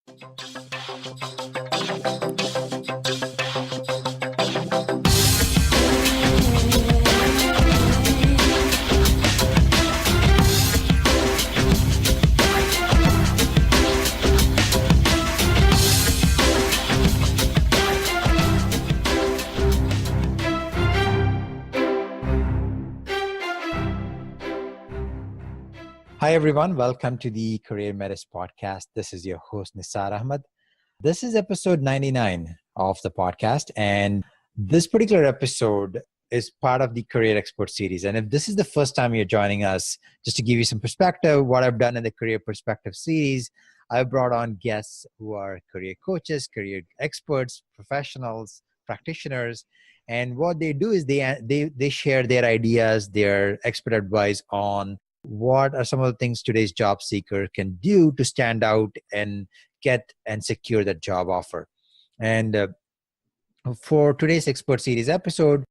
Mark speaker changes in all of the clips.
Speaker 1: Hi, everyone. Welcome to the CareerMetis Podcast. This is your host, Nisar Ahmed. This is episode 99 of the podcast. And this particular episode is part of the Career Expert series. And if this is the first time you're joining us, just to give you some perspective, what I've done in the Career Perspective series, I've brought on guests who are career coaches, career experts, professionals, practitioners. And what they do is they share their ideas, their expert advice on what are some of the things today's job seeker can do to stand out and get and secure that job offer. And for today's expert series episode,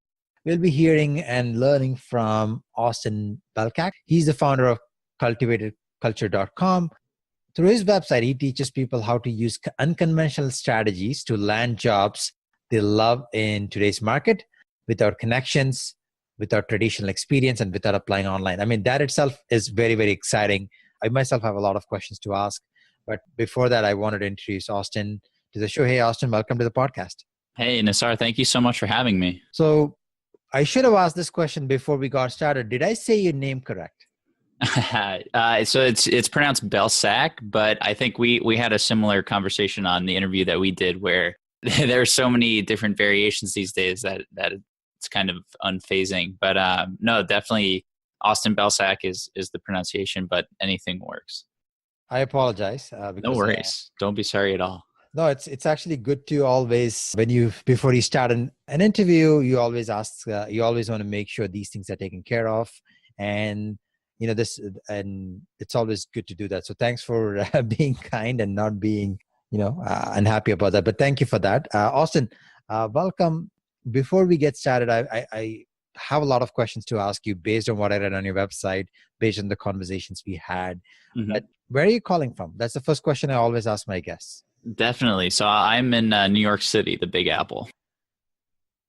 Speaker 1: we'll be hearing and learning from Austin Belcak. He's the founder of CultivatedCulture.com. Through his website, he teaches people how to use unconventional strategies to land jobs they love in today's market without connections, without traditional experience, and without applying online. I mean, that itself is very, very exciting. I myself have a lot of questions to ask. But before that, I wanted to introduce Austin to the show. Hey, Austin, welcome to the podcast.
Speaker 2: Hey, Nisar, thank you so much for having me.
Speaker 1: So I should have asked this question before we got started. Did I say your name correct?
Speaker 2: So it's pronounced Belcak, but I think we had a similar conversation on the interview that we did where there are so many different variations these days that it's kind of unfazing, but no, definitely Austin Belcak is the pronunciation, but anything works.
Speaker 1: I apologize.
Speaker 2: No worries. Don't be sorry at all.
Speaker 1: No, it's actually good to always, before you start an interview, you always ask, you always want to make sure these things are taken care of. And, and it's always good to do that. So thanks for being kind and not being, unhappy about that. But thank you for that. Austin, welcome. Before we get started, I have a lot of questions to ask you based on what I read on your website, based on the conversations we had. Mm-hmm. But where are you calling from? That's the first question I always ask my guests.
Speaker 2: Definitely. So I'm in New York City, the Big Apple.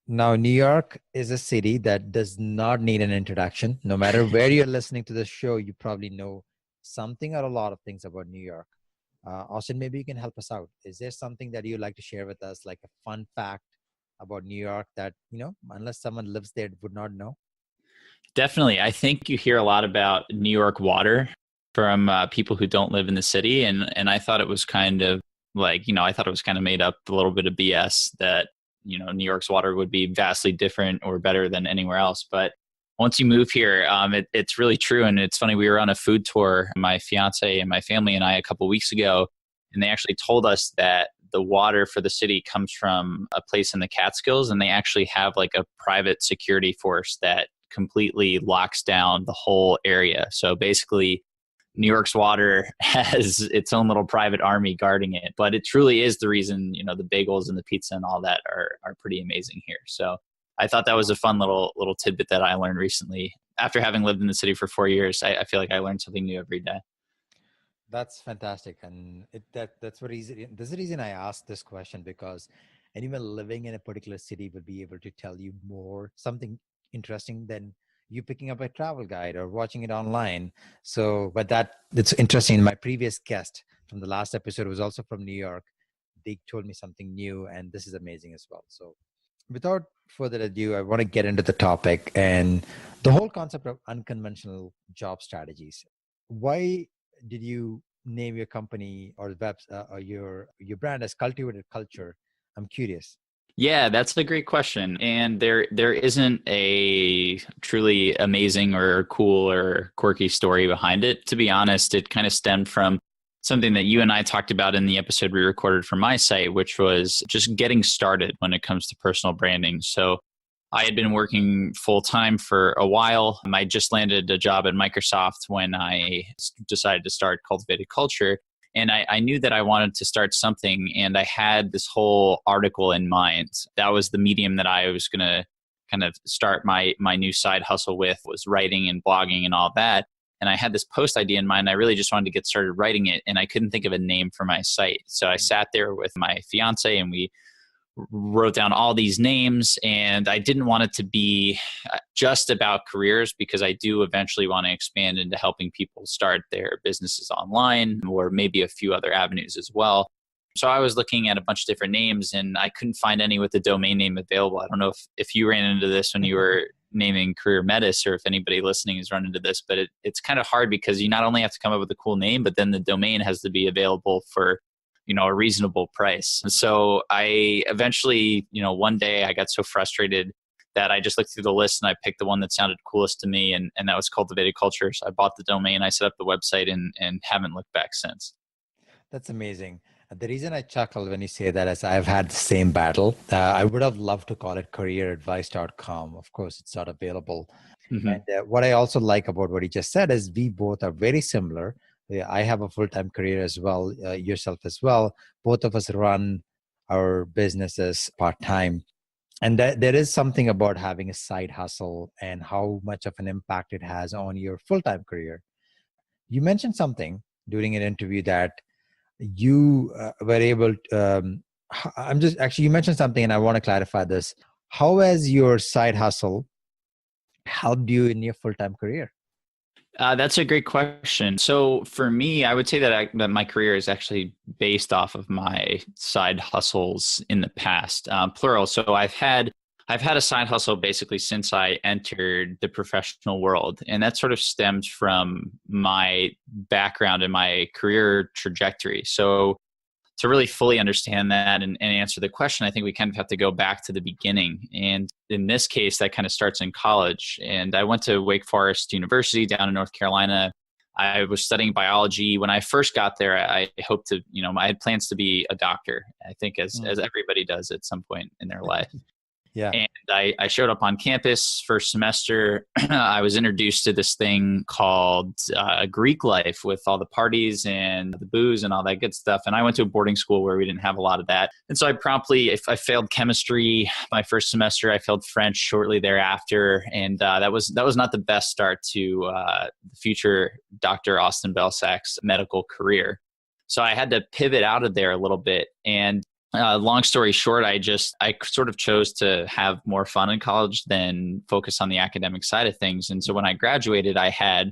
Speaker 1: Now, New York is a city that does not need an introduction. No matter where you're listening to the show, you probably know something or a lot of things about New York. Austin, maybe you can help us out. Is there something that you'd like to share with us, like a fun fact about New York that, unless someone lives there, would not know?
Speaker 2: Definitely. I think you hear a lot about New York water from people who don't live in the city. And I thought it was kind of like, I thought it was kind of made up a little bit of BS that, New York's water would be vastly different or better than anywhere else. But once you move here, it's really true. And it's funny, we were on a food tour, my fiance and my family and I, a couple of weeks ago, and they actually told us that the water for the city comes from a place in the Catskills, and they actually have like a private security force that completely locks down the whole area. So basically, New York's water has its own little private army guarding it, but it truly is the reason, the bagels and the pizza and all that are pretty amazing here. So I thought that was a fun little tidbit that I learned recently. After having lived in the city for 4 years, I feel like I learned something new every day.
Speaker 1: That's fantastic. And that's the reason I asked this question, because anyone living in a particular city will be able to tell you something interesting than you picking up a travel guide or watching it online. So, but it's interesting. My previous guest from the last episode was also from New York. They told me something new, and this is amazing as well. So without further ado, I want to get into the topic and the whole concept of unconventional job strategies. Why did you name your company or your brand as Cultivated Culture? I'm curious.
Speaker 2: Yeah, that's a great question. And there isn't a truly amazing or cool or quirky story behind it. To be honest, it kind of stemmed from something that you and I talked about in the episode we recorded for my site, which was just getting started when it comes to personal branding. So I had been working full-time for a while. I just landed a job at Microsoft when I decided to start Cultivated Culture. And I knew that I wanted to start something, and I had this whole article in mind. That was the medium that I was going to kind of start my new side hustle with, was writing and blogging and all that. and I had this post idea in mind. I really just wanted to get started writing it, and I couldn't think of a name for my site. So I sat there with my fiance and we wrote down all these names, and I didn't want it to be just about careers, because I do eventually want to expand into helping people start their businesses online, or maybe a few other avenues as well. So I was looking at a bunch of different names, and I couldn't find any with the domain name available. I don't know if you ran into this when you were naming CareerMetis, or if anybody listening has run into this, but it's kind of hard because you not only have to come up with a cool name, but then the domain has to be available for a reasonable price. And so I eventually, one day I got so frustrated that I just looked through the list and I picked the one that sounded coolest to me. And that was Cultivated Culture. So I bought the domain, I set up the website, and haven't looked back since.
Speaker 1: That's amazing. The reason I chuckle when you say that is I've had the same battle. I would have loved to call it careeradvice.com. Of course, it's not available.
Speaker 2: Mm-hmm.
Speaker 1: And what I also like about what he just said is we both are very similar. I have a full-time career as well, yourself as well. Both of us run our businesses part-time. And there is something about having a side hustle and how much of an impact it has on your full-time career. You mentioned something during an interview that you were able to, you mentioned something and I want to clarify this. How has your side hustle helped you in your full-time career?
Speaker 2: That's a great question. So for me, I would say that my career is actually based off of my side hustles in the past, plural. So I've had a side hustle basically since I entered the professional world, and that sort of stemmed from my background and my career trajectory. So to really fully understand that and answer the question, I think we kind of have to go back to the beginning. And in this case, that kind of starts in college. And I went to Wake Forest University down in North Carolina. I was studying biology. When I first got there, I hoped to, I had plans to be a doctor, I think as everybody does at some point in their life.
Speaker 1: Yeah.
Speaker 2: And I showed up on campus first semester. I was introduced to this thing called Greek life, with all the parties and the booze and all that good stuff. And I went to a boarding school where we didn't have a lot of that. And so I failed chemistry my first semester. I failed French shortly thereafter. And that was not the best start to the future Dr. Austin Belcak's medical career. So I had to pivot out of there a little bit. And long story short, I sort of chose to have more fun in college than focus on the academic side of things. And so when I graduated, I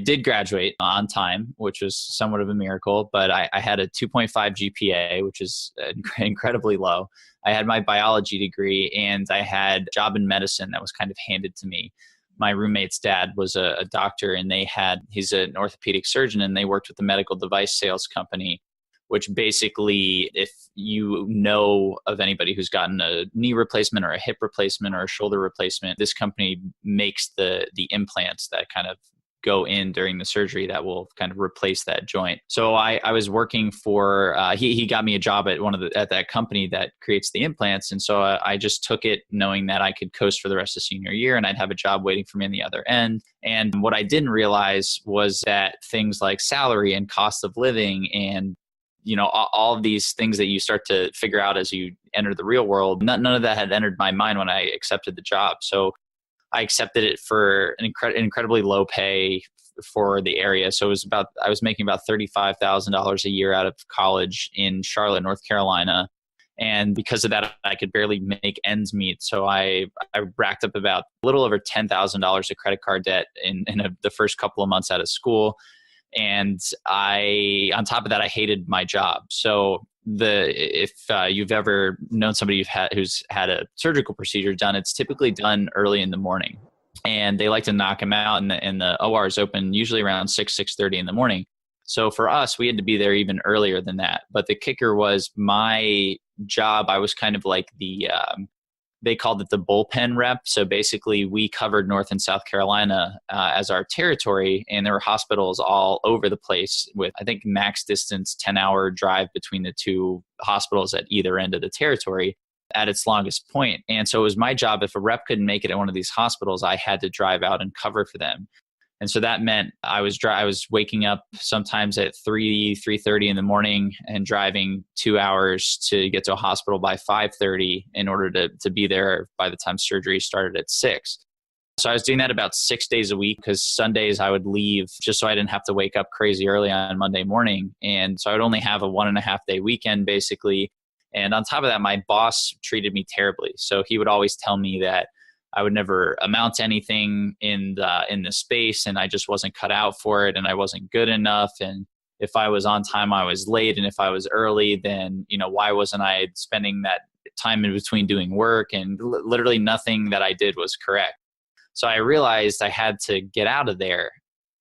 Speaker 2: did graduate on time, which was somewhat of a miracle, but I had a 2.5 GPA, which is incredibly low. I had my biology degree, and I had a job in medicine that was kind of handed to me. My roommate's dad was a doctor, and he's an orthopedic surgeon, and they worked with a medical device sales company, which basically, if you know of anybody who's gotten a knee replacement or a hip replacement or a shoulder replacement, this company makes the implants that kind of go in during the surgery that will kind of replace that joint. So I was working for, he got me a job at that company that creates the implants. And so I just took it knowing that I could coast for the rest of senior year and I'd have a job waiting for me on the other end. And what I didn't realize was that things like salary and cost of living and all of these things that you start to figure out as you enter the real world, none of that had entered my mind when I accepted the job. So I accepted it for an incredibly low pay for the area. So I was making about $35,000 a year out of college in Charlotte, North Carolina. And because of that, I could barely make ends meet. So I racked up about a little over $10,000 of credit card debt in the first couple of months out of school. And on top of that, I hated my job. So if you've ever known somebody who's had a surgical procedure done, it's typically done early in the morning, and they like to knock them out. And the OR is open usually around 6:30 in the morning. So for us, we had to be there even earlier than that. But the kicker was my job. I was kind of like they called it the bullpen rep. So basically we covered North and South Carolina as our territory, and there were hospitals all over the place with, I think, max distance 10-hour drive between the two hospitals at either end of the territory at its longest point. And so it was my job, if a rep couldn't make it at one of these hospitals, I had to drive out and cover for them. And so that meant I was waking up sometimes at 3:30 in the morning and driving 2 hours to get to a hospital by 5:30 in order to be there by the time surgery started at 6. So I was doing that about 6 days a week because Sundays I would leave just so I didn't have to wake up crazy early on Monday morning. And so I would only have a 1.5 day weekend basically. And on top of that, my boss treated me terribly. So he would always tell me that I would never amount to anything in the space, and I just wasn't cut out for it, and I wasn't good enough. And if I was on time, I was late, and if I was early, then why wasn't I spending that time in between doing work? And literally nothing that I did was correct. So I realized I had to get out of there,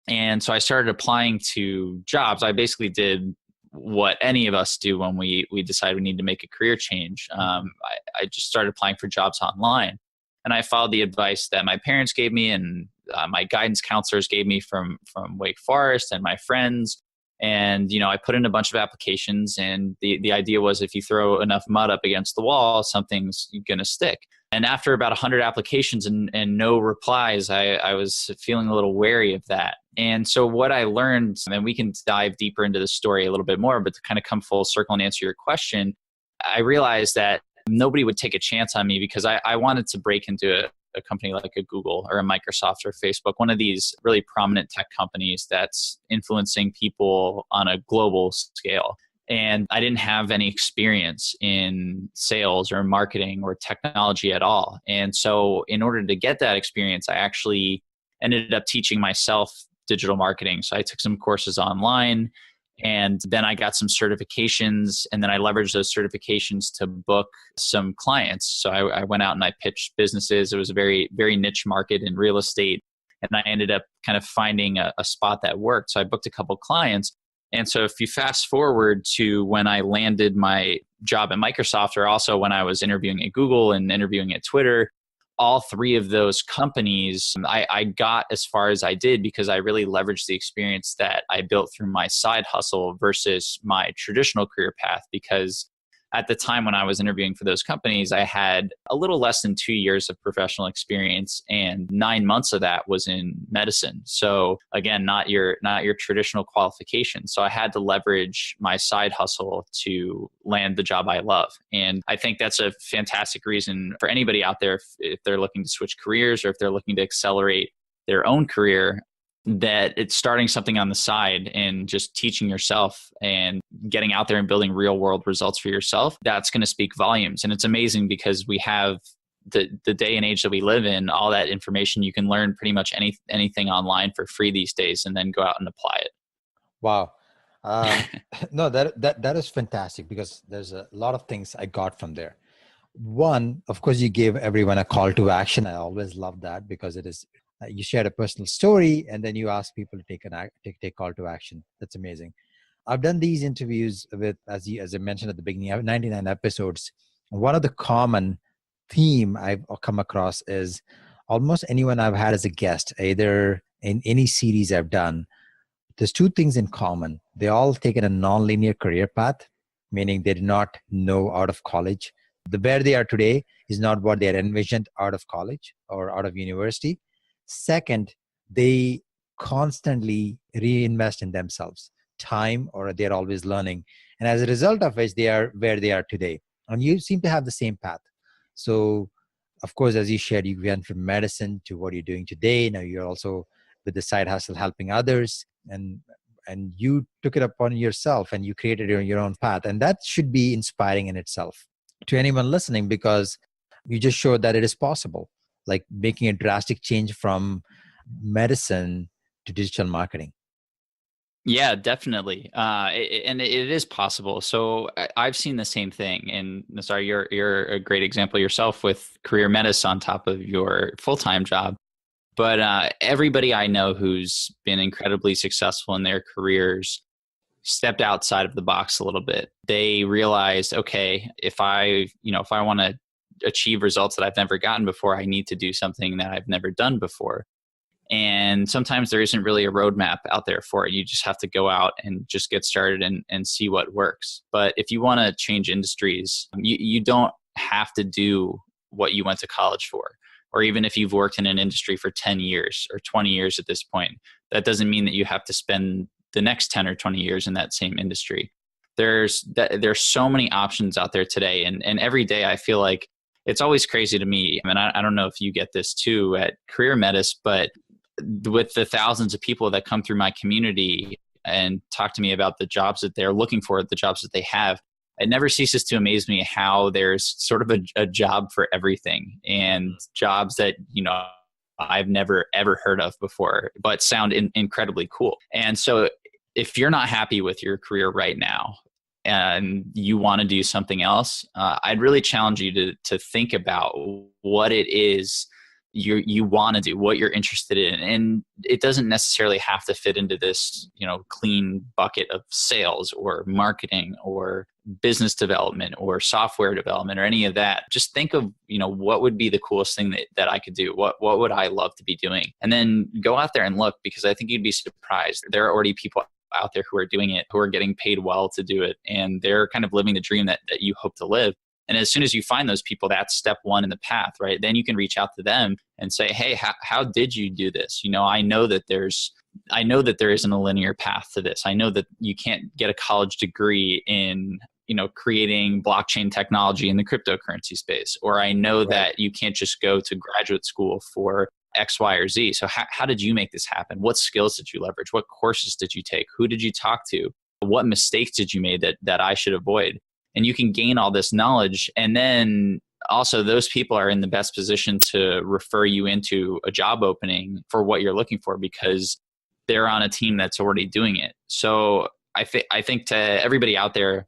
Speaker 2: and so I started applying to jobs. I basically did what any of us do when we decide we need to make a career change. I just started applying for jobs online. And I followed the advice that my parents gave me and my guidance counselors gave me from Wake Forest and my friends. And, I put in a bunch of applications, and the idea was if you throw enough mud up against the wall, something's going to stick. And after about 100 applications and no replies, I was feeling a little wary of that. And so what I learned, and we can dive deeper into the story a little bit more, but to kind of come full circle and answer your question, I realized that nobody would take a chance on me because I wanted to break into a company like a Google or a Microsoft or Facebook, one of these really prominent tech companies that's influencing people on a global scale. And I didn't have any experience in sales or marketing or technology at all. And so in order to get that experience, I actually ended up teaching myself digital marketing. So I took some courses online, and then I got some certifications, and then I leveraged those certifications to book some clients. So I went out and I pitched businesses. It was a very, very niche market in real estate. And I ended up kind of finding a spot that worked. So I booked a couple clients. And so if you fast forward to when I landed my job at Microsoft, or also when I was interviewing at Google and interviewing at Twitter, all three of those companies, I got as far as I did because I really leveraged the experience that I built through my side hustle versus my traditional career path. Because at the time when I was interviewing for those companies, I had a little less than 2 years of professional experience, and 9 months of that was in medicine. So again, not your traditional qualification. So I had to leverage my side hustle to land the job I love. And I think that's a fantastic reason for anybody out there if they're looking to switch careers or if they're looking to accelerate their own career, that it's starting something on the side and just teaching yourself and getting out there and building real world results for yourself. That's going to speak volumes. And it's amazing because we have the day and age that we live in, all that information. You can learn pretty much anything online for free these days and then go out and apply it.
Speaker 1: Wow. No, that is fantastic because there's a lot of things I got from there. One, of course, you gave everyone a call to action. I always love that because it is, you shared a personal story and then you ask people to take call to action. That's amazing. I've done these interviews with, as I mentioned at the beginning, I have 99 episodes. One of the common theme I've come across is almost anyone I've had as a guest, either in any series I've done, there's two things in common. They all taken a non-linear career path, meaning they did not know out of college. Where they are today is not what they had envisioned out of college or out of university. Second, they constantly reinvest in themselves, time, or they're always learning. And as a result of which, they are where they are today. And you seem to have the same path. So, of course, as you shared, you went from medicine to what you're doing today. Now you're also with the side hustle helping others. And you took it upon yourself and you created your own path. And that should be inspiring in itself to anyone listening because you just showed that it is possible, like making a drastic change from medicine to digital marketing.
Speaker 2: Yeah, definitely. And it is possible. So I've seen the same thing. And sorry, you're a great example yourself with CareerMetis on top of your full-time job. But everybody I know who's been incredibly successful in their careers stepped outside of the box a little bit. They realized, okay, if I want to achieve results that I've never gotten before, I need to do something that I've never done before. And sometimes there isn't really a roadmap out there for it. You just have to go out and just get started and see what works. But if you want to change industries, you don't have to do what you went to college for. Or even if you've worked in an industry for 10 years or 20 years at this point, that doesn't mean that you have to spend the next 10 or 20 years in that same industry. There's so many options out there today. And every day I feel like it's always crazy to me. I mean, I don't know if you get this too at CareerMetis, but with the thousands of people that come through my community and talk to me about the jobs that they're looking for, the jobs that they have, it never ceases to amaze me how there's sort of a job for everything, and jobs that, I've never ever heard of before, but sound incredibly cool. And so if you're not happy with your career right now and you want to do something else, I'd really challenge you to think about what it is you want to do, what you're interested in. And it doesn't necessarily have to fit into this, clean bucket of sales or marketing or business development or software development or any of that. Just think of, what would be the coolest thing that I could do? What would I love to be doing? And then go out there and look, because I think you'd be surprised. There are already people out there who are doing it, who are getting paid well to do it. And they're kind of living the dream that you hope to live. And as soon as you find those people, that's step one in the path, right? Then you can reach out to them and say, hey, how did you do this? I know that there isn't a linear path to this. I know that you can't get a college degree in, creating blockchain technology in the cryptocurrency space. Or I know that you can't just go to graduate school for X, Y, or Z. So how did you make this happen? What skills did you leverage? What courses did you take? Who did you talk to? What mistakes did you make that I should avoid? And you can gain all this knowledge. And then also those people are in the best position to refer you into a job opening for what you're looking for, because they're on a team that's already doing it. So I think to everybody out there,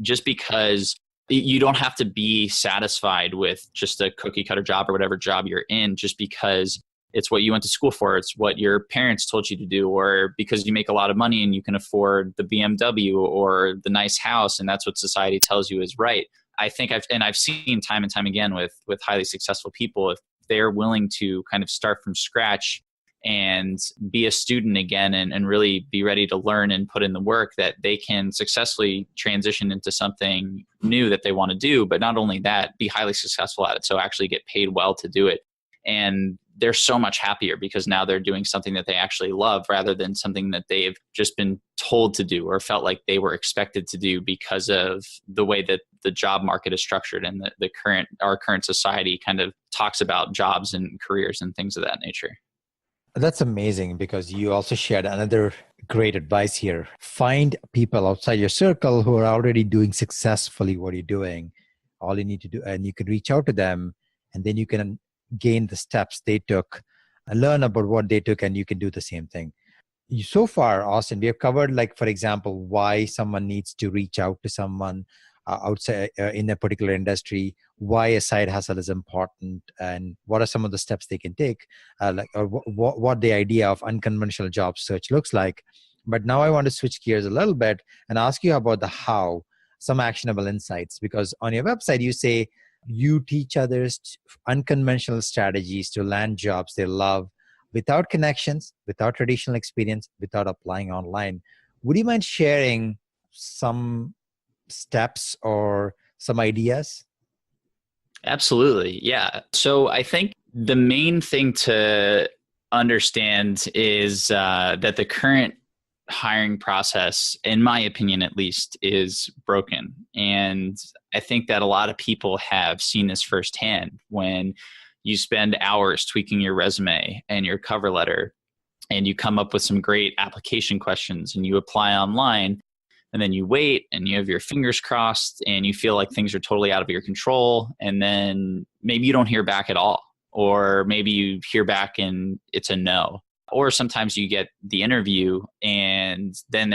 Speaker 2: just because you don't have to be satisfied with just a cookie cutter job or whatever job you're in, just because it's what you went to school for, it's what your parents told you to do, or because you make a lot of money and you can afford the BMW or the nice house and that's what society tells you is right. I think I've seen time and time again with highly successful people, if they're willing to kind of start from scratch and be a student again and really be ready to learn and put in the work, that they can successfully transition into something new that they want to do. But not only that, be highly successful at it. So actually get paid well to do it. And they're so much happier because now they're doing something that they actually love, rather than something that they've just been told to do or felt like they were expected to do because of the way that the job market is structured and our current society kind of talks about jobs and careers and things of that nature.
Speaker 1: That's amazing, because you also shared another great advice here. Find people outside your circle who are already doing successfully what you're doing. All you need to do, and you can reach out to them, and then you can gain the steps they took and learn about what they took, and you can do the same thing. So far, Austin, we have covered, like, for example, why someone needs to reach out to someone outside in a particular industry, why a side hustle is important, and what are some of the steps they can take, what the idea of unconventional job search looks like. But now I want to switch gears a little bit and ask you about the how, some actionable insights, because on your website, you say you teach others unconventional strategies to land jobs they love without connections, without traditional experience, without applying online. Would you mind sharing some steps or some ideas?
Speaker 2: Absolutely. Yeah. So I think the main thing to understand is that the current hiring process, in my opinion at least, is broken. And I think that a lot of people have seen this firsthand when you spend hours tweaking your resume and your cover letter, and you come up with some great application questions and you apply online, and then you wait and you have your fingers crossed and you feel like things are totally out of your control. And then maybe you don't hear back at all, or maybe you hear back and it's a no. Or sometimes you get the interview and then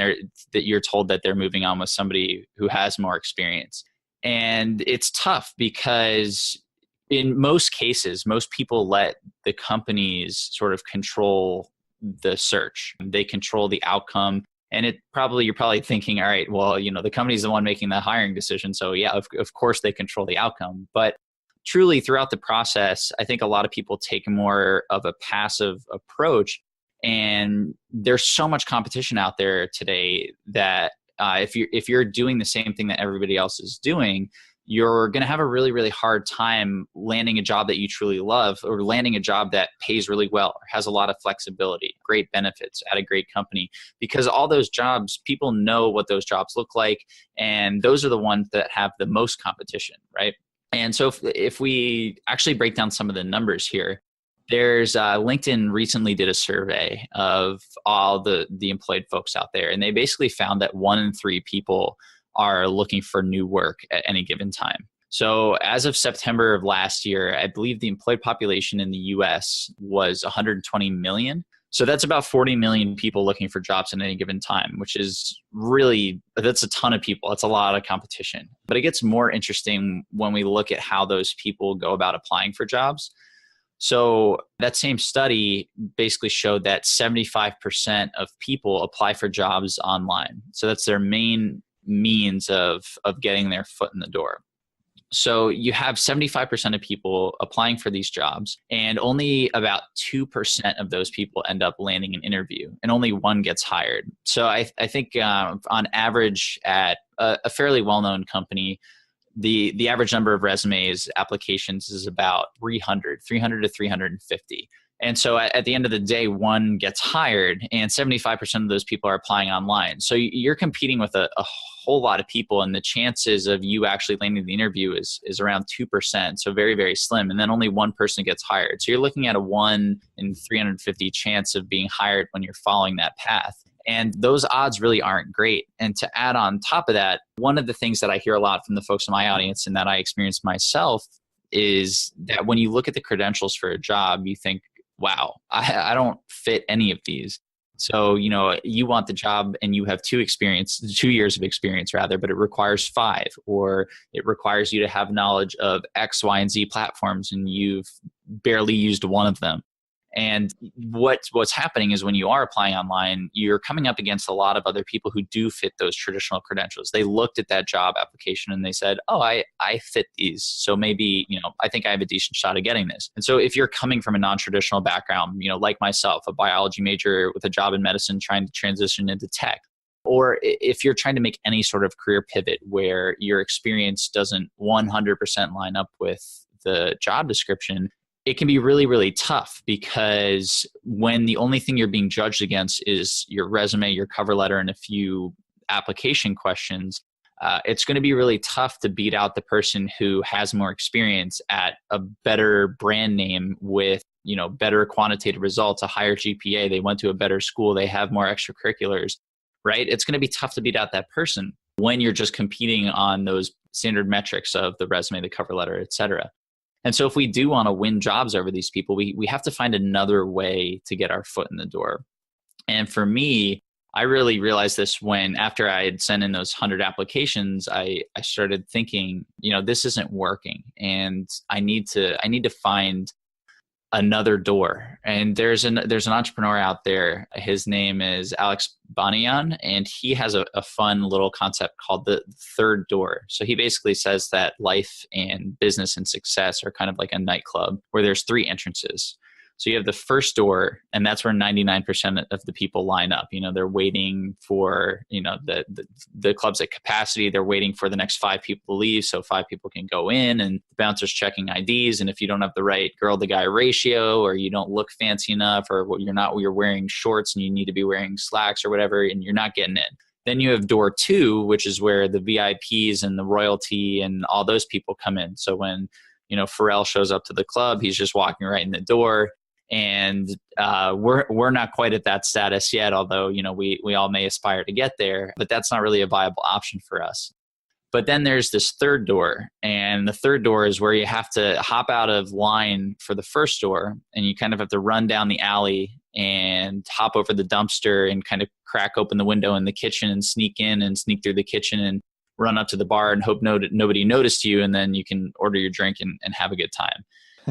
Speaker 2: you're told that they're moving on with somebody who has more experience. And it's tough because in most cases, most people let the companies sort of control the search. They control the outcome. And you're probably thinking, all right, well, the company's the one making the hiring decision. So yeah, of course they control the outcome. But truly throughout the process, I think a lot of people take more of a passive approach. And there's so much competition out there today that if you're doing the same thing that everybody else is doing, you're going to have a really, really hard time landing a job that you truly love, or landing a job that pays really well or has a lot of flexibility, great benefits at a great company, because all those jobs, people know what those jobs look like. And those are the ones that have the most competition, right? And so if we actually break down some of the numbers here, there's LinkedIn recently did a survey of all the employed folks out there, and they basically found that 1 in 3 people are looking for new work at any given time. So as of September of last year, I believe the employed population in the US was 120 million. So that's about 40 million people looking for jobs at any given time, which is really, that's a ton of people. It's a lot of competition. But it gets more interesting when we look at how those people go about applying for jobs. So that same study basically showed that 75% of people apply for jobs online. So that's their main means of getting their foot in the door. So you have 75% of people applying for these jobs, and only about 2% of those people end up landing an interview, and only 1 gets hired. So I think on average at a fairly well-known company, the average number of resumes applications is about 300 to 350. And so at the end of the day, 1 gets hired and 75% of those people are applying online. So you're competing with a whole lot of people, and the chances of you actually landing the interview is around 2%. So very, very slim. And then only 1 person gets hired. So you're looking at a 1 in 350 chance of being hired when you're following that path. And those odds really aren't great. And to add on top of that, one of the things that I hear a lot from the folks in my audience and that I experienced myself is that when you look at the credentials for a job, you think, wow, I don't fit any of these. So, you want the job and you have 2 years of experience rather, but it requires 5, or it requires you to have knowledge of X, Y, and Z platforms, and you've barely used one of them. And what's happening is when you are applying online, you're coming up against a lot of other people who do fit those traditional credentials. They looked at that job application and they said, oh, I fit these. So maybe, I think I have a decent shot of getting this. And so if you're coming from a non-traditional background, like myself, a biology major with a job in medicine trying to transition into tech, or if you're trying to make any sort of career pivot where your experience doesn't 100% line up with the job description, it can be really, really tough, because when the only thing you're being judged against is your resume, your cover letter, and a few application questions, it's going to be really tough to beat out the person who has more experience at a better brand name with, better quantitative results, a higher GPA. They went to a better school. They have more extracurriculars, right? It's going to be tough to beat out that person when you're just competing on those standard metrics of the resume, the cover letter, et cetera. And so if we do want to win jobs over these people, we have to find another way to get our foot in the door. And for me, I really realized this when, after I had sent in those 100 applications, I started thinking, this isn't working, and I need to find another door. And there's an entrepreneur out there. His name is Alex Banayan, and he has a fun little concept called the third door. So he basically says that life and business and success are kind of like a nightclub where there's 3 entrances. So you have the first door, and that's where 99% of the people line up. They're waiting for, the club's at capacity. They're waiting for the next 5 people to leave so 5 people can go in, and the bouncer's checking IDs. And if you don't have the right girl to guy ratio, or you don't look fancy enough, or you're wearing shorts and you need to be wearing slacks or whatever, and you're not getting in. Then you have door 2, which is where the VIPs and the royalty and all those people come in. So when, Pharrell shows up to the club, he's just walking right in the door. And we're not quite at that status yet, although we all may aspire to get there, but that's not really a viable option for us. But then there's this third door, and the third door is where you have to hop out of line for the first door, and you kind of have to run down the alley and hop over the dumpster and kind of crack open the window in the kitchen and sneak in and sneak through the kitchen and run up to the bar and hope nobody noticed you, and then you can order your drink and have a good time.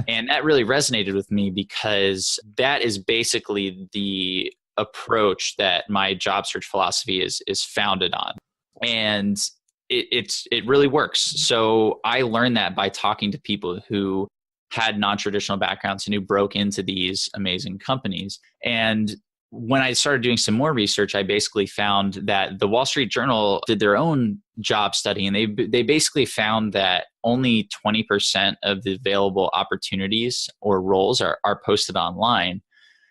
Speaker 2: And that really resonated with me, because that is basically the approach that my job search philosophy is founded on. And it really works. So I learned that by talking to people who had non-traditional backgrounds and who broke into these amazing companies. And when I started doing some more research, I basically found that the Wall Street Journal did their own job study, and they basically found that only 20% of the available opportunities or roles are posted online.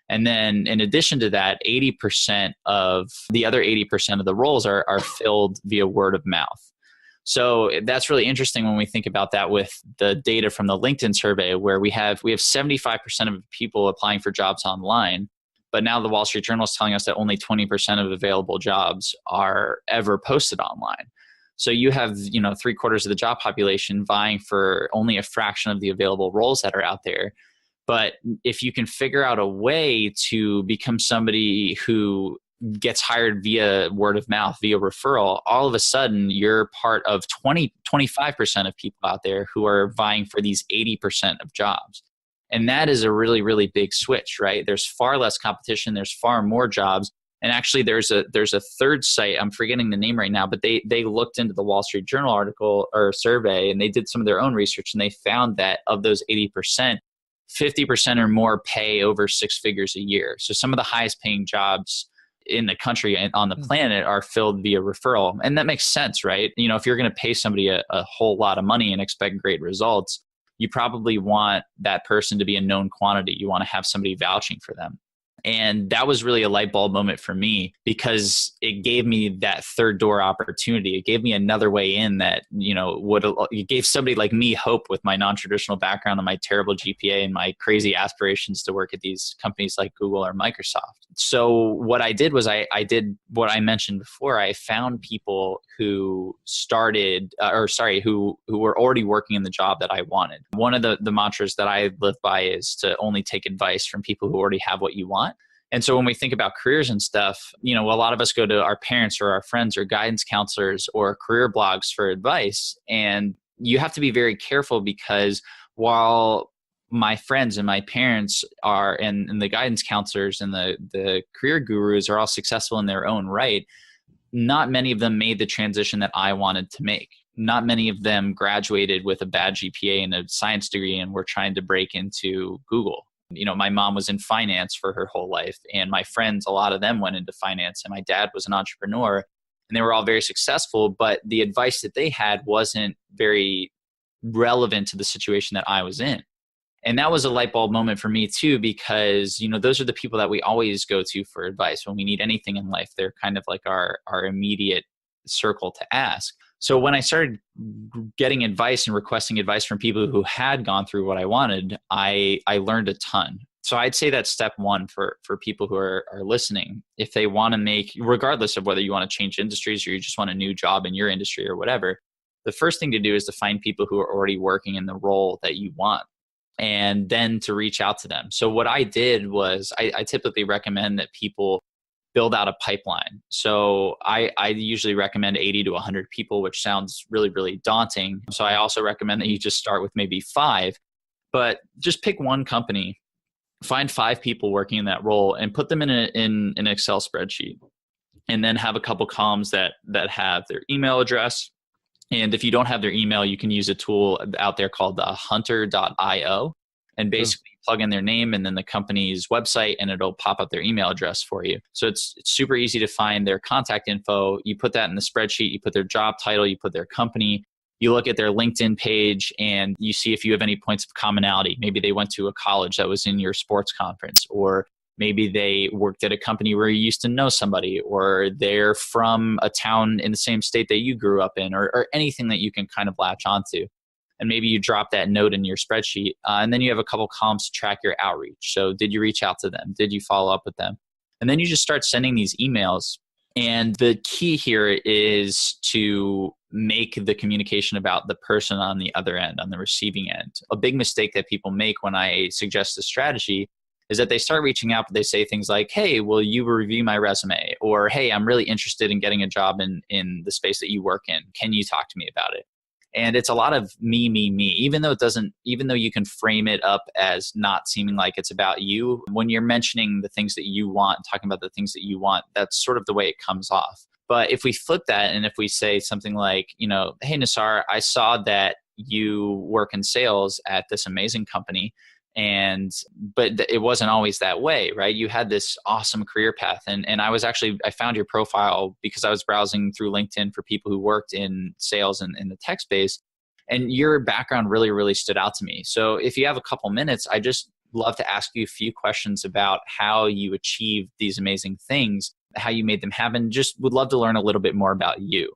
Speaker 2: And then in addition to that, 80% of the other 80% of the roles are filled via word of mouth. So that's really interesting when we think about that with the data from the LinkedIn survey, where we have 75% of people applying for jobs online. But now the Wall Street Journal is telling us that only 20% of available jobs are ever posted online. So you have, 3/4 of the job population vying for only a fraction of the available roles that are out there. But if you can figure out a way to become somebody who gets hired via word of mouth, via referral, all of a sudden you're part of 25% of people out there who are vying for these 80% of jobs. And that is a really, really big switch, right? There's far less competition. There's far more jobs. And actually there's a third site, I'm forgetting the name right now, but they looked into the Wall Street Journal article or survey, and they did some of their own research, and they found that of those 80%, 50% or more pay over 6 figures a year. So some of the highest paying jobs in the country and on the planet are filled via referral. And that makes sense, right? If you're going to pay somebody a whole lot of money and expect great results, you probably want that person to be a known quantity. You want to have somebody vouching for them. And that was really a light bulb moment for me, because it gave me that third door opportunity. It gave me another way in that, it gave somebody like me hope with my non-traditional background and my terrible GPA and my crazy aspirations to work at these companies like Google or Microsoft. So what I did was I did what I mentioned before. I found people who who were already working in the job that I wanted. One of the mantras that I live by is to only take advice from people who already have what you want. And so when we think about careers and stuff, a lot of us go to our parents or our friends or guidance counselors or career blogs for advice. And you have to be very careful, because while my friends and my parents are, and the guidance counselors and the career gurus are all successful in their own right, not many of them made the transition that I wanted to make. Not many of them graduated with a bad GPA and a science degree and were trying to break into Google. My mom was in finance for her whole life, and my friends, a lot of them went into finance, and my dad was an entrepreneur, and they were all very successful, but the advice that they had wasn't very relevant to the situation that I was in. And that was a light bulb moment for me too, because, those are the people that we always go to for advice when we need anything in life. They're kind of like our immediate circle to ask. So when I started getting advice and requesting advice from people who had gone through what I wanted, I learned a ton. So I'd say that's step one for people who are listening. If they want to make, regardless of whether you want to change industries or you just want a new job in your industry or whatever, the first thing to do is to find people who are already working in the role that you want, and then to reach out to them. So what I did was I typically recommend that people build out a pipeline. So I usually recommend 80 to 100 people, which sounds really, really daunting. So I also recommend that you just start with maybe 5, but just pick one company, find 5 people working in that role, and put them in an Excel spreadsheet. And then have a couple columns that have their email address. And if you don't have their email, you can use a tool out there called hunter.io, and basically plug in their name and then the company's website, and it'll pop up their email address for you. So it's super easy to find their contact info. You put that in the spreadsheet, you put their job title, you put their company, you look at their LinkedIn page, and you see if you have any points of commonality. Maybe they went to a college that was in your sports conference, or maybe they worked at a company where you used to know somebody, or they're from a town in the same state that you grew up in, or anything that you can kind of latch onto. And maybe you drop that note in your spreadsheet, and then you have a couple columns to track your outreach. So did you reach out to them? Did you follow up with them? And then you just start sending these emails. And the key here is to make the communication about the person on the other end, on the receiving end. A big mistake that people make when I suggest this strategy is that they start reaching out, but they say things like, hey, will you review my resume? Or, hey, I'm really interested in getting a job in the space that you work in. Can you talk to me about it? And it's a lot of me, even though you can frame it up as not seeming like it's about you. When you're mentioning the things that you want, talking about the things that you want, that's sort of the way it comes off. But if we flip that, and if we say something like, hey, Nassar, I saw that you work in sales at this amazing company, but it wasn't always that way, right? You had this awesome career path. And I found your profile because I was browsing through LinkedIn for people who worked in sales and in the tech space. And your background really, really stood out to me. So if you have a couple minutes, I just love to ask you a few questions about how you achieved these amazing things, how you made them happen. Just would love to learn a little bit more about you.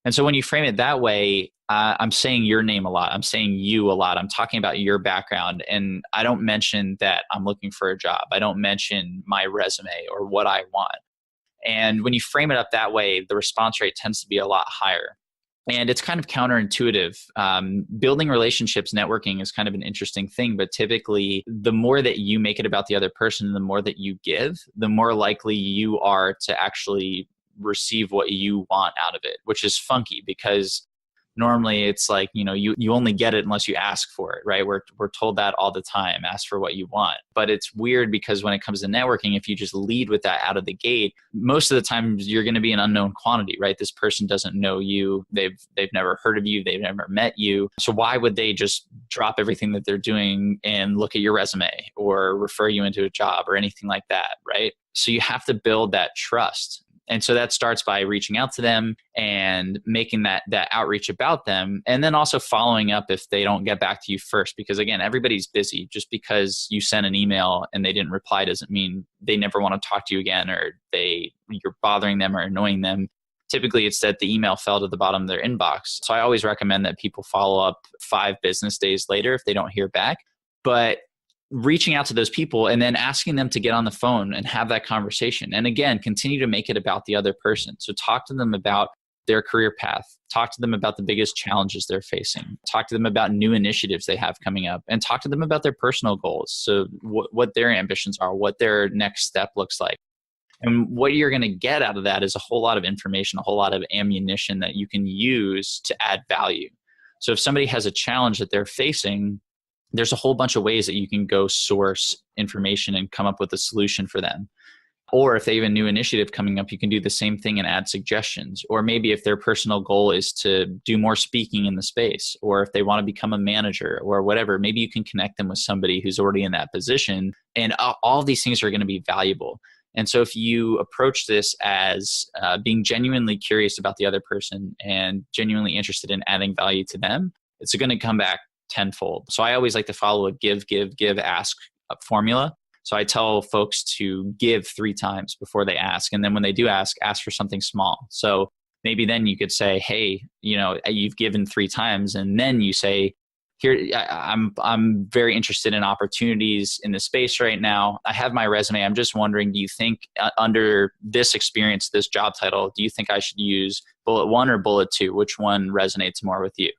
Speaker 2: And so when you frame it that way, I'm saying your name a lot. I'm saying you a lot. I'm talking about your background. And I don't mention that I'm looking for a job. I don't mention my resume or what I want. And when you frame it up that way, the response rate tends to be a lot higher. And it's kind of counterintuitive. Building relationships, networking is kind of an interesting thing, but typically the more that you make it about the other person, the more that you give, the more likely you are to actually receive what you want out of it, which is funky because normally it's like, you only get it unless you ask for it, right? We're told that all the time, ask for what you want. But it's weird because when it comes to networking, if you just lead with that out of the gate, most of the time you're going to be an unknown quantity, right? This person doesn't know you. They've never heard of you. They've never met you. So why would they just drop everything that they're doing and look at your resume or refer you into a job or anything like that, right? So you have to build that trust. And so that starts by reaching out to them and making that outreach about them. And then also following up if they don't get back to you first. Because again, everybody's busy. Just because you sent an email and they didn't reply doesn't mean they never want to talk to you again or you're bothering them or annoying them. Typically, it's that the email fell to the bottom of their inbox. So I always recommend that people follow up 5 business days later if they don't hear back. But reaching out to those people and then asking them to get on the phone and have that conversation. And again, continue to make it about the other person. So talk to them about their career path. Talk to them about the biggest challenges they're facing. Talk to them about new initiatives they have coming up and talk to them about their personal goals. So what their ambitions are, what their next step looks like. And what you're going to get out of that is a whole lot of information, a whole lot of ammunition that you can use to add value. So if somebody has a challenge that they're facing, there's a whole bunch of ways that you can go source information and come up with a solution for them. Or if they have a new initiative coming up, you can do the same thing and add suggestions. Or maybe if their personal goal is to do more speaking in the space, or if they want to become a manager or whatever, maybe you can connect them with somebody who's already in that position. And all of these things are going to be valuable. And so if you approach this as being genuinely curious about the other person and genuinely interested in adding value to them, it's going to come back tenfold. So I always like to follow a give, ask formula. So I tell folks to give 3 times before they ask. And then when they do ask for something small. So maybe then you could say, hey, you've given 3 times. And then you say, here, I'm very interested in opportunities in the space right now. I have my resume. I'm just wondering, do you think under this experience, this job title, do you think I should use bullet 1 or bullet 2? Which one resonates more with you?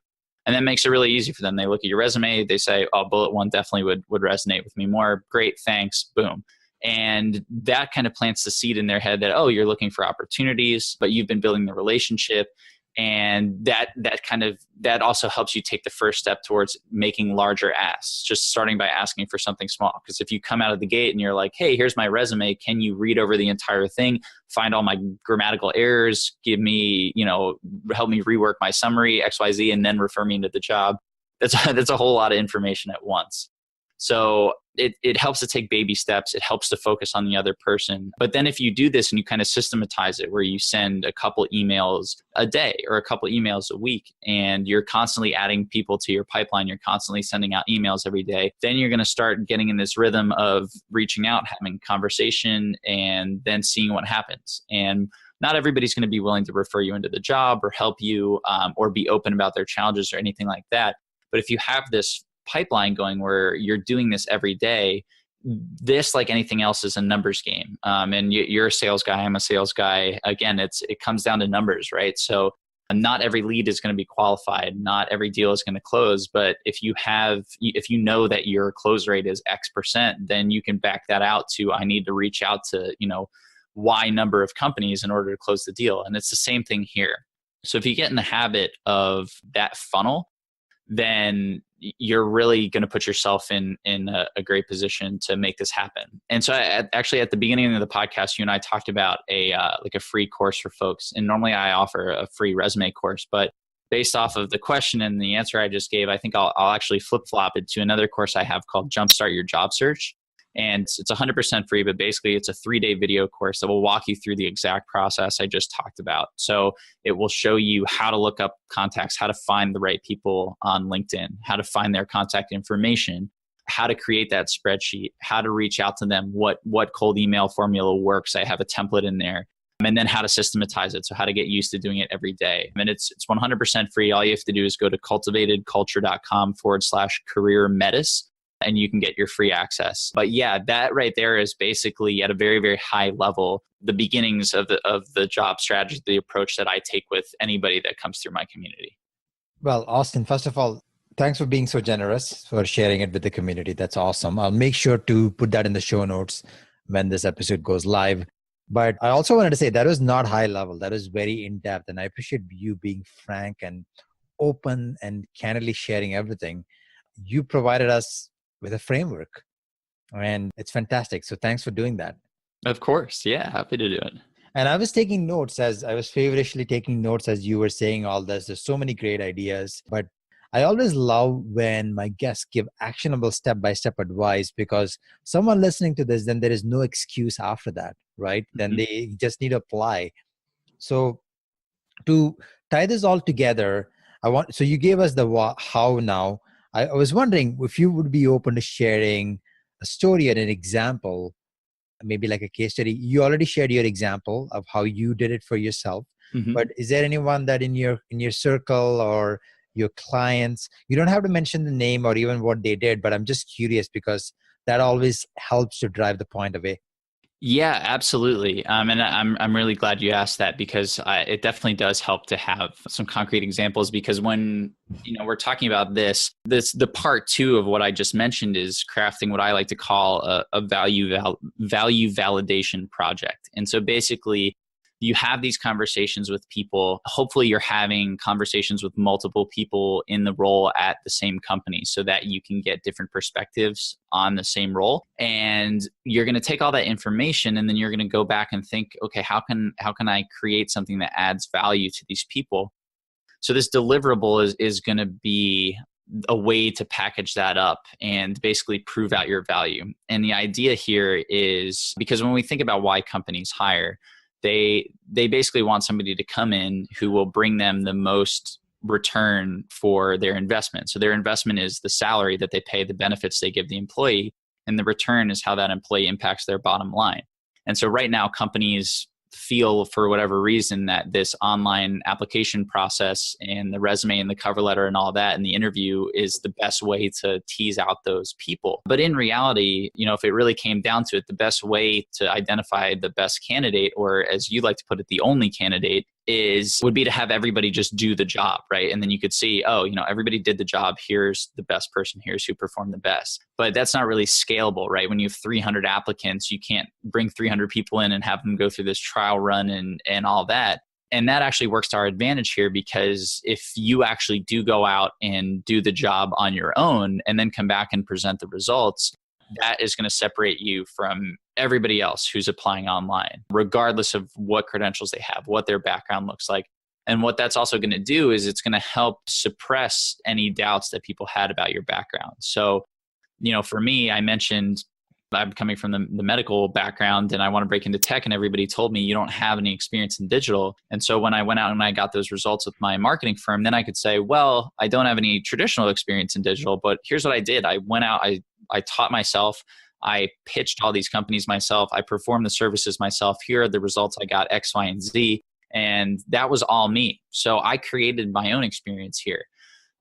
Speaker 2: And that makes it really easy for them. They look at your resume, they say, oh, bullet 1 definitely would resonate with me more. Great, thanks, boom. And that kind of plants the seed in their head that, oh, you're looking for opportunities, but you've been building the relationship. And that also helps you take the first step towards making larger asks, just starting by asking for something small. Because if you come out of the gate and you're like, hey, here's my resume, can you read over the entire thing, find all my grammatical errors, give me, help me rework my summary, XYZ, and then refer me into the job. That's a whole lot of information at once. So it helps to take baby steps. It helps to focus on the other person. But then if you do this and you kind of systematize it where you send a couple emails a day or a couple emails a week and you're constantly adding people to your pipeline, you're constantly sending out emails every day, then you're going to start getting in this rhythm of reaching out, having conversation, and then seeing what happens. And not everybody's going to be willing to refer you into the job or help you or be open about their challenges or anything like that. But if you have this pipeline going where you're doing this every day, this, like anything else, is a numbers game. And you're a sales guy, I'm a sales guy. Again, it comes down to numbers, right? So not every lead is going to be qualified. Not every deal is going to close. But if you know that your close rate is X%, then you can back that out to, I need to reach out to, Y number of companies in order to close the deal. And it's the same thing here. So if you get in the habit of that funnel, then you're really going to put yourself in a great position to make this happen. And so actually at the beginning of the podcast, you and I talked about a free course for folks. And normally I offer a free resume course, but based off of the question and the answer I just gave, I think I'll actually flip-flop it to another course I have called Jumpstart Your Job Search. And it's 100% free, but basically it's a 3-day video course that will walk you through the exact process I just talked about. So it will show you how to look up contacts, how to find the right people on LinkedIn, how to find their contact information, how to create that spreadsheet, how to reach out to them, what cold email formula works. I have a template in there. and then how to systematize it. So how to get used to doing it every day. And it's 100% free. All you have to do is go to cultivatedculture.com/CareerMetis, and you can get your free access. But yeah, that right there is basically at a very, very high level, the beginnings of the job strategy, the approach that I take with anybody that comes through my community.
Speaker 1: Well, Austin, first of all, thanks for being so generous for sharing it with the community. That's awesome. I'll make sure to put that in the show notes when this episode goes live. But I also wanted to say that was not high level. That was very in depth. And I appreciate you being frank and open and candidly sharing everything. You provided us with a framework, and it's fantastic. So thanks for doing that.
Speaker 2: Of course. Yeah. Happy to do it.
Speaker 1: And I was taking notes as I was feverishly taking notes as you were saying all this. There's so many great ideas, but I always love when my guests give actionable step-by-step advice, because someone listening to this, then there is no excuse after that, right? Mm-hmm. Then they just need to apply. So to tie this all together, so you gave us the how now. I was wondering if you would be open to sharing a story and an example, maybe like a case study. You already shared your example of how you did it for yourself, but is there anyone that in your circle or your clients, you don't have to mention the name or even what they did, but I'm just curious because that always helps to drive the point away.
Speaker 2: Yeah, absolutely. And I'm really glad you asked that, because it definitely does help to have some concrete examples, because when we're talking about this, the part two of what I just mentioned is crafting what I like to call a value validation project. And so basically, you have these conversations with people. Hopefully you're having conversations with multiple people in the role at the same company so that you can get different perspectives on the same role. And you're going to take all that information and then you're going to go back and think, okay, how can I create something that adds value to these people? So this deliverable is going to be a way to package that up and basically prove out your value. And the idea here is, because when we think about why companies hire, they basically want somebody to come in who will bring them the most return for their investment. So their investment is the salary that they pay, the benefits they give the employee, and the return is how that employee impacts their bottom line. And so right now, companies feel, for whatever reason, that this online application process and the resume and the cover letter and all that and the interview is the best way to tease out those people. But in reality, if it really came down to it, the best way to identify the best candidate, or as you like to put it, the only candidate, would be to have everybody just do the job, right? And then you could see, everybody did the job. Here's the best person. Here's who performed the best. But that's not really scalable, right? When you have 300 applicants, you can't bring 300 people in and have them go through this trial run and all that. And that actually works to our advantage here, because if you actually do go out and do the job on your own and then come back and present the results, that is going to separate you from everybody else who's applying online, regardless of what credentials they have, what their background looks like. And what that's also going to do is it's going to help suppress any doubts that people had about your background. So, for me, I mentioned I'm coming from the medical background and I want to break into tech, and everybody told me you don't have any experience in digital. And so when I went out and I got those results with my marketing firm, then I could say, well, I don't have any traditional experience in digital, but here's what I did. I went out, I taught myself, I pitched all these companies myself, I performed the services myself. Here are the results I got, X, Y, and Z. And that was all me. So I created my own experience here.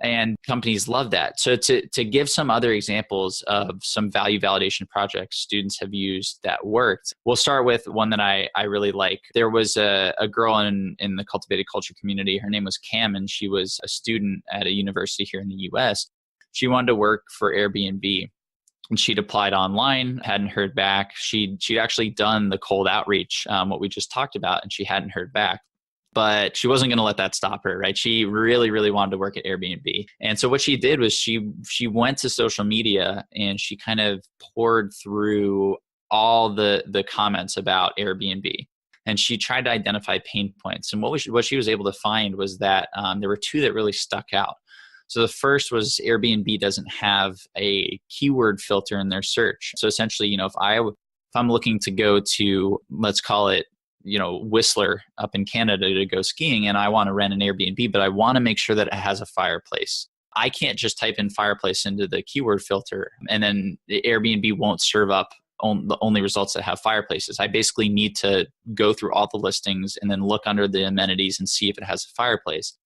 Speaker 2: And companies love that. So to give some other examples of some value validation projects students have used that worked, we'll start with one that I really like. There was a girl in the Cultivated Culture community. Her name was Cam, and she was a student at a university here in the US. She wanted to work for Airbnb. And she'd applied online, hadn't heard back. She'd actually done the cold outreach, what we just talked about, and she hadn't heard back. But she wasn't going to let that stop her, right? She really, really wanted to work at Airbnb. And so what she did was she went to social media and she kind of poured through all the comments about Airbnb. And she tried to identify pain points. And what she was able to find was that there were two that really stuck out. So the first was Airbnb doesn't have a keyword filter in their search. So essentially, if I'm looking to go to, let's call it, Whistler up in Canada to go skiing, and I want to rent an Airbnb, but I want to make sure that it has a fireplace. I can't just type in fireplace into the keyword filter and then the Airbnb won't serve up the only results that have fireplaces. I basically need to go through all the listings and then look under the amenities and see if it has a fireplace.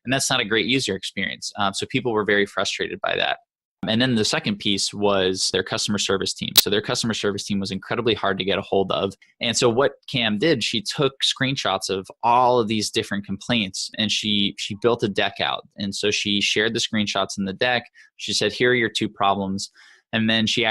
Speaker 2: And that's not a great user experience. So people were very frustrated by that. And then the second piece was their customer service team. So their customer service team was incredibly hard to get a hold of. And so what Cam did, she took screenshots of all of these different complaints and she built a deck out. And so she shared the screenshots in the deck. She said, here are your two problems. And then she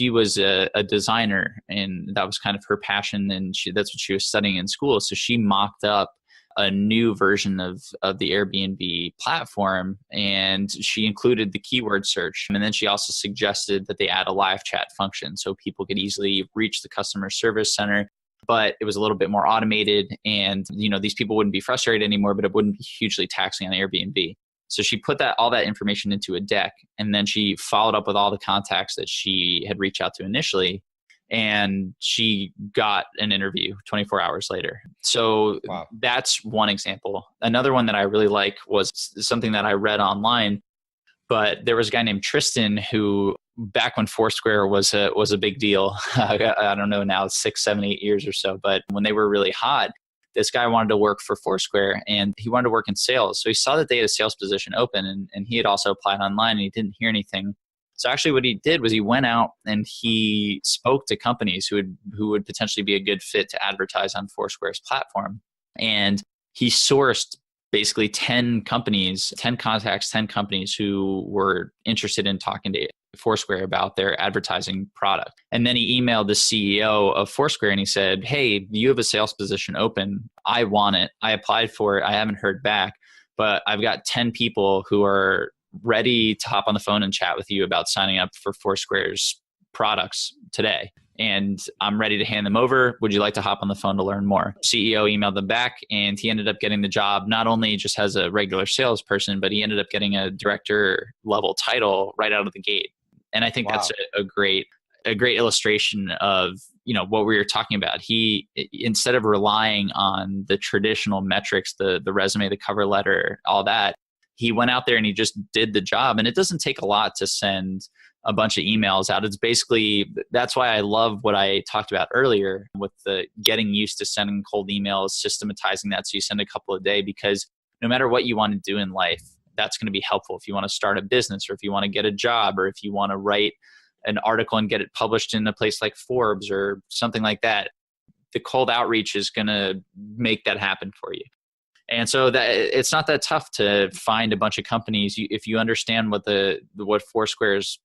Speaker 2: was a designer, and that was kind of her passion. And that's what she was studying in school. So she mocked up a new version of the Airbnb platform, and she included the keyword search. And then she also suggested that they add a live chat function so people could easily reach the customer service center, but it was a little bit more automated, and these people wouldn't be frustrated anymore, but it wouldn't be hugely taxing on Airbnb. So she put all that information into a deck, and then she followed up with all the contacts that she had reached out to initially. And she got an interview 24 hours later. So wow. That's one example. Another one that I really like was something that I read online, but there was a guy named Tristan who, back when Foursquare was a big deal, I don't know now, 6, 7, 8 years or so, but when they were really hot, this guy wanted to work for Foursquare and he wanted to work in sales. So he saw that they had a sales position open, and he had also applied online and he didn't hear anything. So actually what he did was he went out and he spoke to companies who would potentially be a good fit to advertise on Foursquare's platform. And he sourced basically 10 companies, 10 contacts, 10 companies who were interested in talking to Foursquare about their advertising product. And then he emailed the CEO of Foursquare and he said, hey, you have a sales position open. I want it. I applied for it. I haven't heard back, but I've got 10 people who are ready to hop on the phone and chat with you about signing up for Foursquare's products today. And I'm ready to hand them over. Would you like to hop on the phone to learn more? CEO emailed them back, and he ended up getting the job, not only just as a regular salesperson, but he ended up getting a director level title right out of the gate. And I think that's a great illustration of, what we were talking about. He, instead of relying on the traditional metrics, the resume, the cover letter, all that, he went out there and he just did the job. And it doesn't take a lot to send a bunch of emails out. It's basically, that's why I love what I talked about earlier with the getting used to sending cold emails, systematizing that so you send a couple a day, because no matter what you want to do in life, that's going to be helpful. If you want to start a business, or if you want to get a job, or if you want to write an article and get it published in a place like Forbes or something like that, the cold outreach is going to make that happen for you. And so that it's not that tough to find a bunch of companies. If you understand what Foursquare's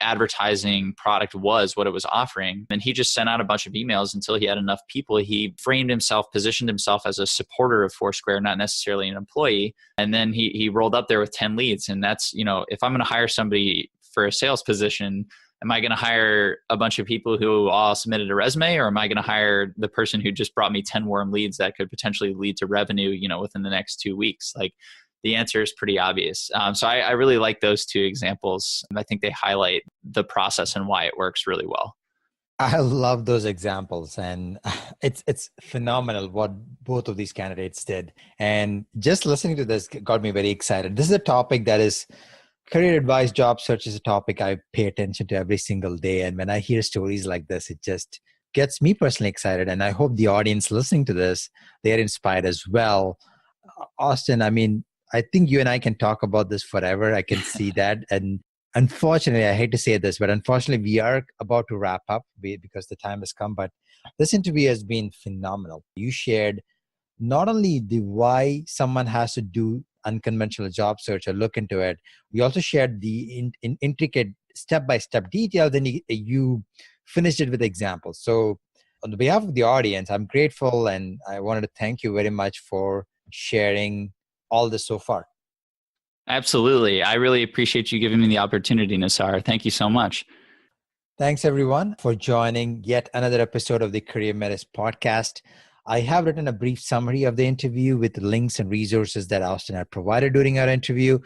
Speaker 2: advertising product was, what it was offering, and he just sent out a bunch of emails until he had enough people. He positioned himself as a supporter of Foursquare, not necessarily an employee. And then he rolled up there with 10 leads. And that's, if I'm going to hire somebody for a sales position, am I going to hire a bunch of people who all submitted a resume, or am I going to hire the person who just brought me 10 warm leads that could potentially lead to revenue, within the next 2 weeks? Like, the answer is pretty obvious. So I really like those two examples. And I think they highlight the process and why it works really well.
Speaker 1: I love those examples, and it's phenomenal what both of these candidates did. And just listening to this got me very excited. This is a topic that is career advice, job search is a topic I pay attention to every single day. And when I hear stories like this, it just gets me personally excited. And I hope the audience listening to this, they're inspired as well. Austin, I think you and I can talk about this forever. I can see that. And unfortunately, I hate to say this, but unfortunately, we are about to wrap up because the time has come. But this interview has been phenomenal. You shared not only the why someone has to do unconventional job search or look into it, we also shared the intricate step-by-step details, and you finished it with examples. So on behalf of the audience, I'm grateful, and I wanted to thank you very much for sharing all this so far.
Speaker 2: Absolutely. I really appreciate you giving me the opportunity, Nassar. Thank you so much.
Speaker 1: Thanks everyone for joining yet another episode of the CareerMetis Podcast. I have written a brief summary of the interview with the links and resources that Austin had provided during our interview.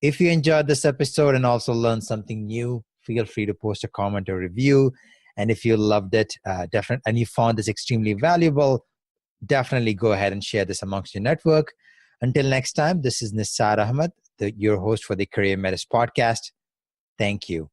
Speaker 1: If you enjoyed this episode and also learned something new, feel free to post a comment or review. And if you loved it, and you found this extremely valuable, definitely go ahead and share this amongst your network. Until next time, this is Nassar Ahmed, your host for the CareerMetis Podcast. Thank you.